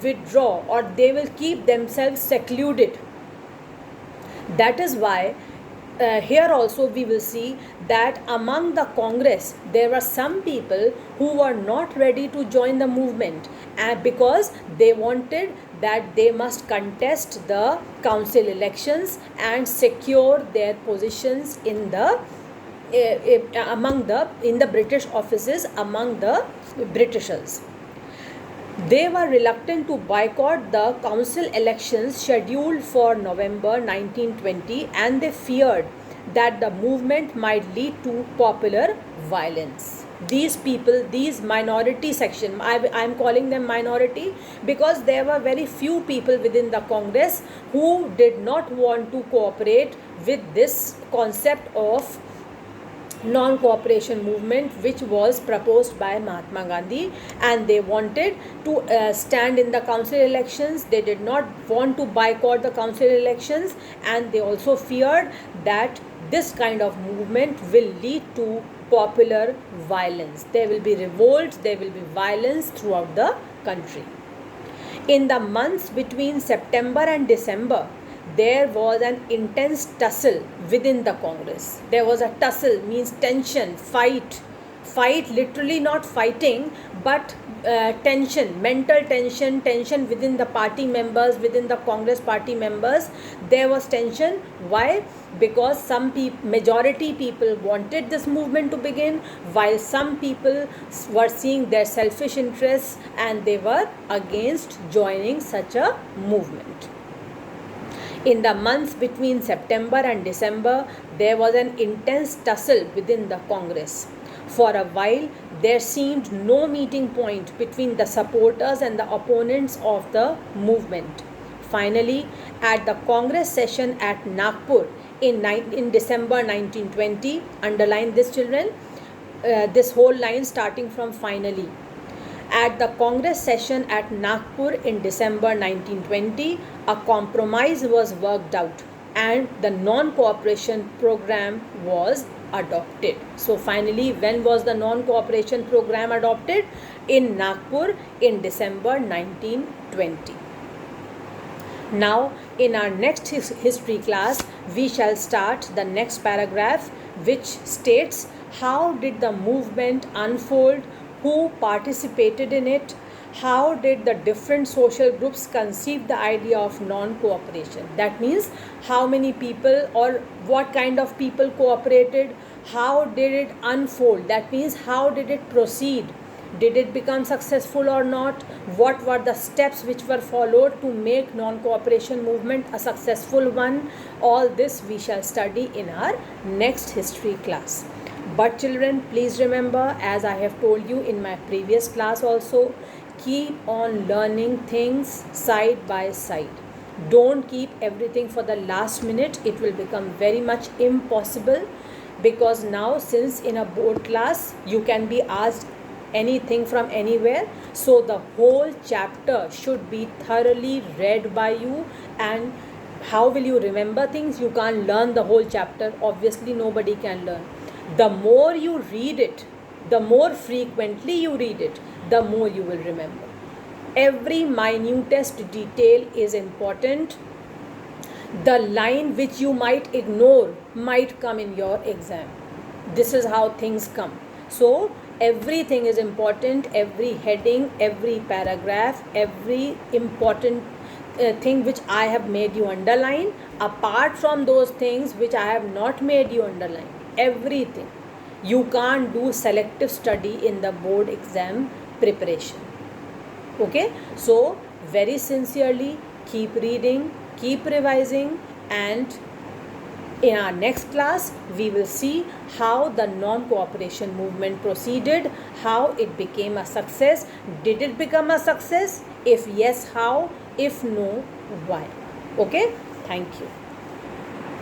withdraw, or they will keep themselves secluded. That is why here also we will see that among the Congress there were some people who were not ready to join the movement, because they wanted that they must contest the council elections and secure their positions in the in the British offices among the Britishers. They were reluctant to boycott the council elections scheduled for November 1920, and they feared that the movement might lead to popular violence. These people, these minority section, I am calling them minority because there were very few people within the Congress who did not want to cooperate with this concept of non-cooperation movement which was proposed by Mahatma Gandhi, and they wanted to stand in the council elections. They did not want to boycott the council elections, and they also feared that this kind of movement will lead to popular violence. There will be revolts, there will be violence throughout the country. In the months between September and December, there was an intense tussle within the Congress. There was a tussle, means tension, fight, literally not fighting, but tension, mental tension within the party members, within the Congress party members. There was tension. Why? Because some majority people wanted this movement to begin, while some people were seeing their selfish interests and they were against joining such a movement. In the months between September and December, there was an intense tussle within the Congress. For a while, there seemed no meeting point between the supporters and the opponents of the movement. Finally, at the Congress session at Nagpur in December 1920, underline this, children, this whole line starting from finally. At the Congress session at Nagpur in December 1920, a compromise was worked out and the non-cooperation program was adopted. So finally, when was the non-cooperation program adopted? In Nagpur in December 1920. Now, in our next history class, we shall start the next paragraph, which states how did the movement unfold, who participated in it, how did the different social groups conceive the idea of non-cooperation. That means how many people or what kind of people cooperated, how did it unfold, that means how did it proceed, did it become successful or not, what were the steps which were followed to make non-cooperation movement a successful one. All this we shall study in our next history class. But children, please remember, as I have told you in my previous class also, keep on learning things side by side. Don't keep everything for the last minute. It will become very much impossible, because now since in a board class you can be asked anything from anywhere, so the whole chapter should be thoroughly read by you. And how will you remember things? You can't learn the whole chapter. Obviously nobody can learn. The more you read it, the more frequently you read it, the more you will remember. Every minutest detail is important. The line which you might ignore might come in your exam. This is how things come. So everything is important. Every heading, every paragraph, every important thing which I have made you underline, apart from those things which I have not made you underline, everything. You can't do selective study in the board exam preparation. Okay, so very sincerely keep reading, keep revising, and in our next class we will see how the non-cooperation movement proceeded, how it became a success. Did it become a success? If yes, how? If no, why? Okay, thank you.